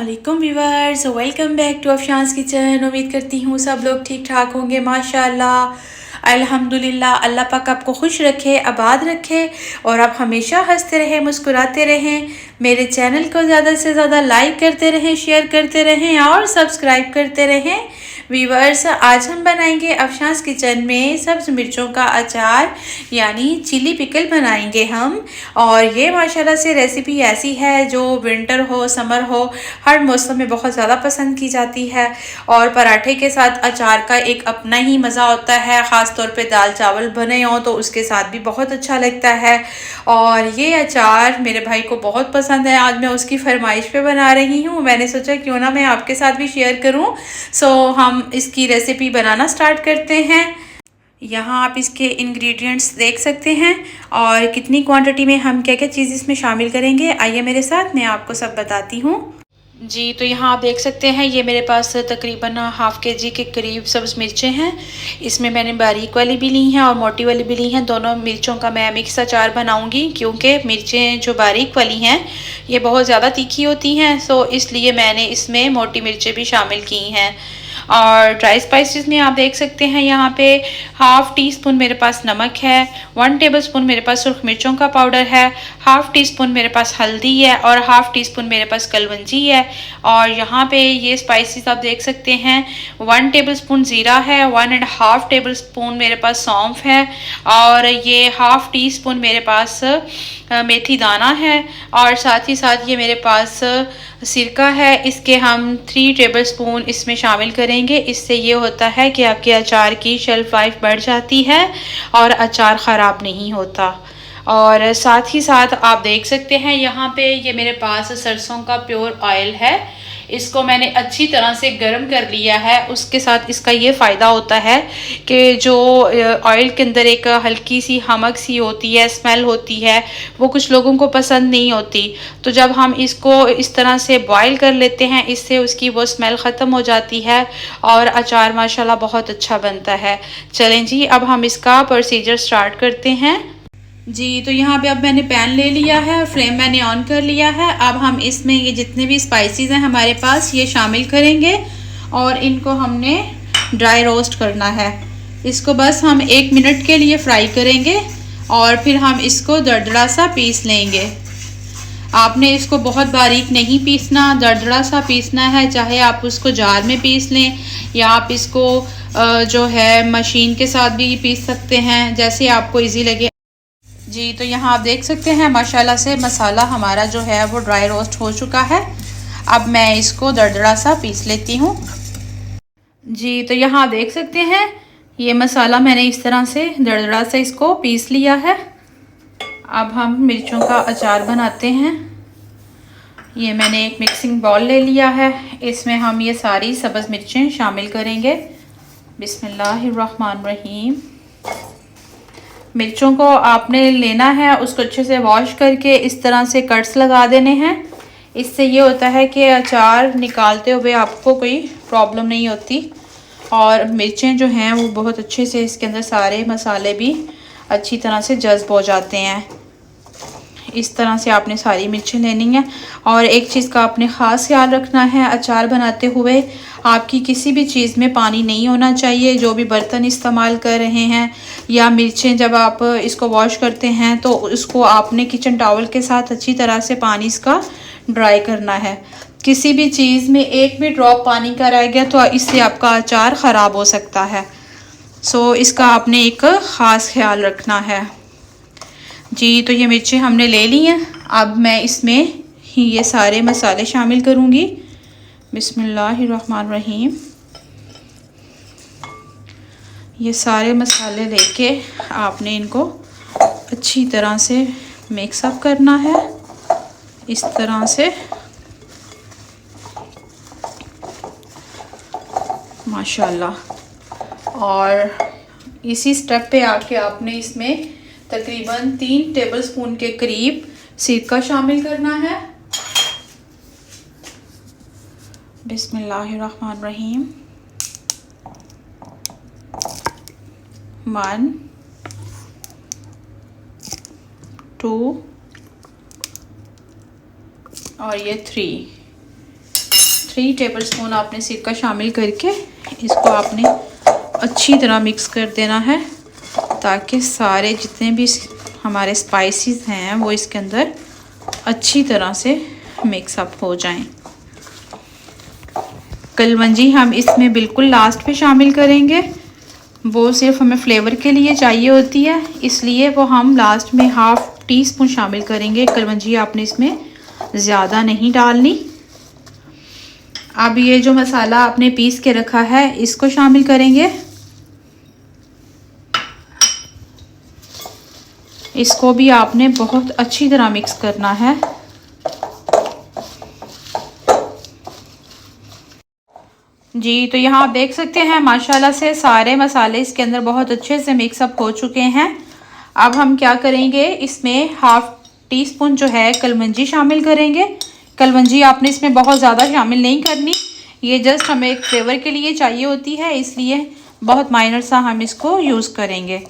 अस्सलामुअलैकुम viewers, welcome back to Afshan's kitchen. उम्मीद करती हूँ सब लोग ठीक ठाक होंगे। माशाल्लाह अल्हम्दुलिल्लाह। अल्लाह पाक आपको खुश रखे, आबाद रखे और आप हमेशा हंसते रहें, मुस्कुराते रहें। मेरे चैनल को ज़्यादा से ज़्यादा लाइक करते रहें, शेयर करते रहें और सब्सक्राइब करते रहें। व्यूवर्स, आज हम बनाएंगे अफशांस किचन में सब्ज़ मिर्चों का अचार यानी चिली पिकल बनाएंगे हम। और ये माशाल्लाह से रेसिपी ऐसी है जो विंटर हो समर हो हर मौसम में बहुत ज़्यादा पसंद की जाती है। और पराठे के साथ अचार का एक अपना ही मज़ा होता है, ख़ास तौर पे दाल चावल बने हों तो उसके साथ भी बहुत अच्छा लगता है। और ये अचार मेरे भाई को बहुत पसंद है। आज मैं उसकी फरमाइश पे बना रही हूँ। मैंने सोचा क्यों ना मैं आपके साथ भी शेयर करूँ। हम इसकी रेसिपी बनाना स्टार्ट करते हैं। यहाँ आप इसके इंग्रेडिएंट्स देख सकते हैं और कितनी क्वांटिटी में हम क्या क्या चीज़ इसमें शामिल करेंगे। आइए मेरे साथ, मैं आपको सब बताती हूँ। जी, तो यहाँ आप देख सकते हैं ये मेरे पास तकरीबन हाफ़ केजी के करीब सब्ज़ मिर्चें हैं। इसमें मैंने बारीक वाली भी ली हैं और मोटी वाली भी ली हैं। दोनों मिर्चों का मैं मिक्स अचार बनाऊंगी क्योंकि मिर्चें जो बारीक वाली हैं ये बहुत ज़्यादा तीखी होती हैं, सो इसलिए मैंने इसमें मोटी मिर्चें भी शामिल की हैं। और ड्राई स्पाइसेस में आप देख सकते हैं यहाँ पे हाफ़ टी स्पून मेरे पास नमक है, 1 टेबलस्पून मेरे पास सुर्ख मिर्चों का पाउडर है, हाफ़ टी स्पून मेरे पास हल्दी है और हाफ़ टी स्पून मेरे पास कलवंजी है। और यहाँ पे ये स्पाइसेस आप देख सकते हैं 1 टेबलस्पून ज़ीरा है, 1.5 टेबलस्पून मेरे पास सौंफ है और ये हाफ़ टी स्पून मेरे पास मेथी दाना है और साथ ही साथ ये मेरे पास सिरका है। इसके हम 3 टेबलस्पून इसमें शामिल करेंगे। इससे ये होता है कि आपके अचार की शेल्फ लाइफ बढ़ जाती है और अचार ख़राब नहीं होता। और साथ ही साथ आप देख सकते हैं यहाँ पे ये मेरे पास सरसों का प्योर ऑयल है। इसको मैंने अच्छी तरह से गर्म कर लिया है। उसके साथ इसका ये फ़ायदा होता है कि जो ऑयल के अंदर एक हल्की सी हमक सी होती है, स्मेल होती है, वो कुछ लोगों को पसंद नहीं होती। तो जब हम इसको इस तरह से बॉईल कर लेते हैं, इससे उसकी वो स्मेल ख़त्म हो जाती है और अचार माशाल्लाह बहुत अच्छा बनता है। चलें जी, अब हम इसका प्रोसीजर स्टार्ट करते हैं। जी, तो यहाँ पे अब मैंने पैन ले लिया है और फ्लेम मैंने ऑन कर लिया है। अब हम इसमें ये जितने भी स्पाइसेस हैं हमारे पास ये शामिल करेंगे और इनको हमने ड्राई रोस्ट करना है। इसको बस हम 1 मिनट के लिए फ्राई करेंगे और फिर हम इसको दरदरा सा पीस लेंगे। आपने इसको बहुत बारीक नहीं पीसना, दरदरा सा पीसना है। चाहे आप उसको जार में पीस लें या आप इसको जो है मशीन के साथ भी पीस सकते हैं, जैसे आपको इजी लगे। जी, तो यहाँ आप देख सकते हैं माशाल्लाह से मसाला हमारा जो है वो ड्राई रोस्ट हो चुका है। अब मैं इसको दरदरा सा पीस लेती हूँ। जी, तो यहाँ आप देख सकते हैं ये मसाला मैंने इस तरह से दरदरा से इसको पीस लिया है। अब हम मिर्चों का अचार बनाते हैं। ये मैंने एक मिक्सिंग बाउल ले लिया है, इसमें हम ये सारी सब्ज़ मिर्चें शामिल करेंगे। बिस्मिल्लाहिर्रहमानिर्रहीम। मिर्चों को आपने लेना है, उसको अच्छे से वॉश करके इस तरह से कट्स लगा देने हैं। इससे ये होता है कि अचार निकालते हुए आपको कोई प्रॉब्लम नहीं होती और मिर्चें जो हैं वो बहुत अच्छे से इसके अंदर सारे मसाले भी अच्छी तरह से जज्ब हो जाते हैं। इस तरह से आपने सारी मिर्चें लेनी है। और एक चीज़ का आपने ख़ास ख्याल रखना है, अचार बनाते हुए आपकी किसी भी चीज़ में पानी नहीं होना चाहिए। जो भी बर्तन इस्तेमाल कर रहे हैं या मिर्चें जब आप इसको वॉश करते हैं तो उसको आपने किचन टॉवल के साथ अच्छी तरह से पानी इसका ड्राई करना है। किसी भी चीज़ में एक भी ड्रॉप पानी का रह गया तो इससे आपका अचार ख़राब हो सकता है। इसका आपने एक ख़ास ख्याल रखना है। जी, तो ये मिर्चें हमने ले ली हैं। अब मैं इसमें ही ये सारे मसाले शामिल करूँगी। बिस्मिल्लाहिर्रहमानिर्रहीम। ये सारे मसाले लेके आपने इनको अच्छी तरह से मिक्स अप करना है, इस तरह से। माशाल्लाह। और इसी स्टेप पे आके आपने इसमें तकरीबन 3 टेबलस्पून के करीब सिरका शामिल करना है। बिस्मिल्लाहिर्रहमानिर्रहीम। 1 2 और ये 3। 3 टेबलस्पून आपने सिरका शामिल करके इसको आपने अच्छी तरह मिक्स कर देना है, ताकि सारे जितने भी हमारे स्पाइसेस हैं वो इसके अंदर अच्छी तरह से मिक्स अप हो जाएं। कलवंजी हम इसमें बिल्कुल लास्ट पे शामिल करेंगे, वो सिर्फ हमें फ्लेवर के लिए चाहिए होती है, इसलिए वो हम लास्ट में 1/2 टीस्पून शामिल करेंगे। कलवंजी आपने इसमें ज़्यादा नहीं डालनी। अब ये जो मसाला आपने पीस के रखा है इसको शामिल करेंगे। इसको भी आपने बहुत अच्छी तरह मिक्स करना है। जी, तो यहाँ आप देख सकते हैं माशाल्लाह से सारे मसाले इसके अंदर बहुत अच्छे से मिक्सअप हो चुके हैं। अब हम क्या करेंगे, इसमें 1/2 टीस्पून जो है कलवंजी शामिल करेंगे। कलवंजी आपने इसमें बहुत ज़्यादा शामिल नहीं करनी, ये जस्ट हमें एक फ्लेवर के लिए चाहिए होती है, इसलिए बहुत माइनर सा हम इसको यूज़ करेंगे।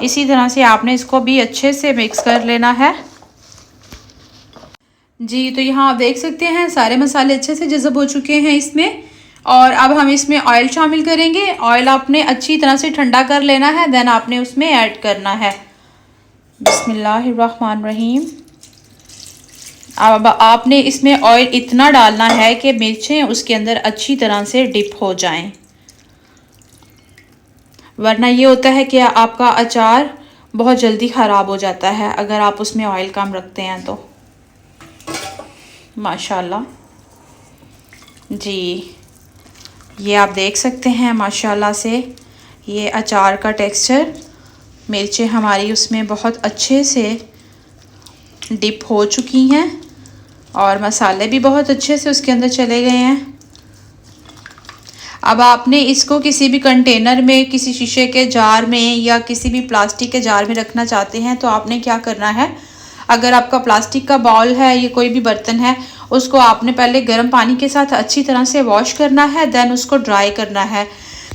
इसी तरह से आपने इसको भी अच्छे से मिक्स कर लेना है। जी, तो यहाँ आप देख सकते हैं सारे मसाले अच्छे से जज़ब हो चुके हैं इसमें। और अब हम इसमें ऑयल शामिल करेंगे। ऑयल आपने अच्छी तरह से ठंडा कर लेना है, देन आपने उसमें ऐड करना है। बिस्मिल्लाहिर्रहमानिर्रहीम। अब आपने इसमें ऑयल इतना डालना है कि मिर्चें उसके अंदर अच्छी तरह से डिप हो जाएं, वरना ये होता है कि आपका अचार बहुत जल्दी ख़राब हो जाता है अगर आप उसमें ऑयल कम रखते हैं तो। माशाल्लाह जी, ये आप देख सकते हैं माशाल्लाह से ये अचार का टेक्सचर, मिर्चें हमारी उसमें बहुत अच्छे से डिप हो चुकी हैं और मसाले भी बहुत अच्छे से उसके अंदर चले गए हैं। अब आपने इसको किसी भी कंटेनर में, किसी शीशे के जार में या किसी भी प्लास्टिक के जार में रखना चाहते हैं तो आपने क्या करना है, अगर आपका प्लास्टिक का बाउल है या कोई भी बर्तन है, उसको आपने पहले गर्म पानी के साथ अच्छी तरह से वॉश करना है, देन उसको ड्राई करना है।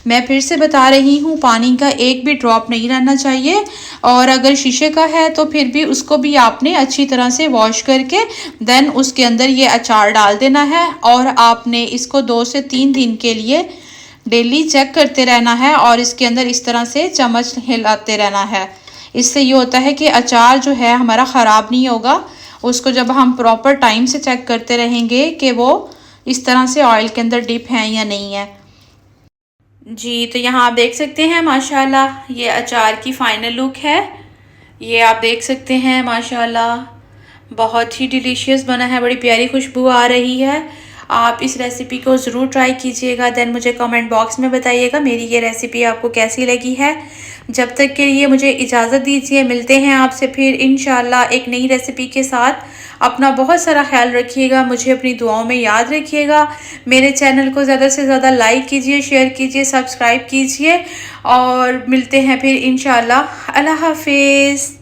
मैं फिर से बता रही हूँ, पानी का एक भी ड्रॉप नहीं रहना चाहिए। और अगर शीशे का है तो फिर भी उसको भी आपने अच्छी तरह से वॉश करके देन उसके अंदर ये अचार डाल देना है। और आपने इसको 2 से 3 दिन के लिए डेली चेक करते रहना है और इसके अंदर इस तरह से चम्मच हिलाते रहना है। इससे ये होता है कि अचार जो है हमारा ख़राब नहीं होगा। उसको जब हम प्रॉपर टाइम से चेक करते रहेंगे कि वो इस तरह से ऑयल के अंदर डिप हैं या नहीं है। जी, तो यहाँ आप देख सकते हैं माशाल्लाह ये अचार की फ़ाइनल लुक है। ये आप देख सकते हैं माशाल्लाह बहुत ही डिलीशियस बना है, बड़ी प्यारी खुशबू आ रही है। आप इस रेसिपी को ज़रूर ट्राई कीजिएगा, देन मुझे कमेंट बॉक्स में बताइएगा मेरी ये रेसिपी आपको कैसी लगी है। जब तक के लिए मुझे इजाज़त दीजिए, मिलते हैं आपसे फिर इंशाल्लाह एक नई रेसिपी के साथ। अपना बहुत सारा ख्याल रखिएगा, मुझे अपनी दुआओं में याद रखिएगा। मेरे चैनल को ज़्यादा से ज़्यादा लाइक कीजिए, शेयर कीजिए, सब्सक्राइब कीजिए और मिलते हैं फिर इंशाल्लाह। अल्लाह हाफिज़।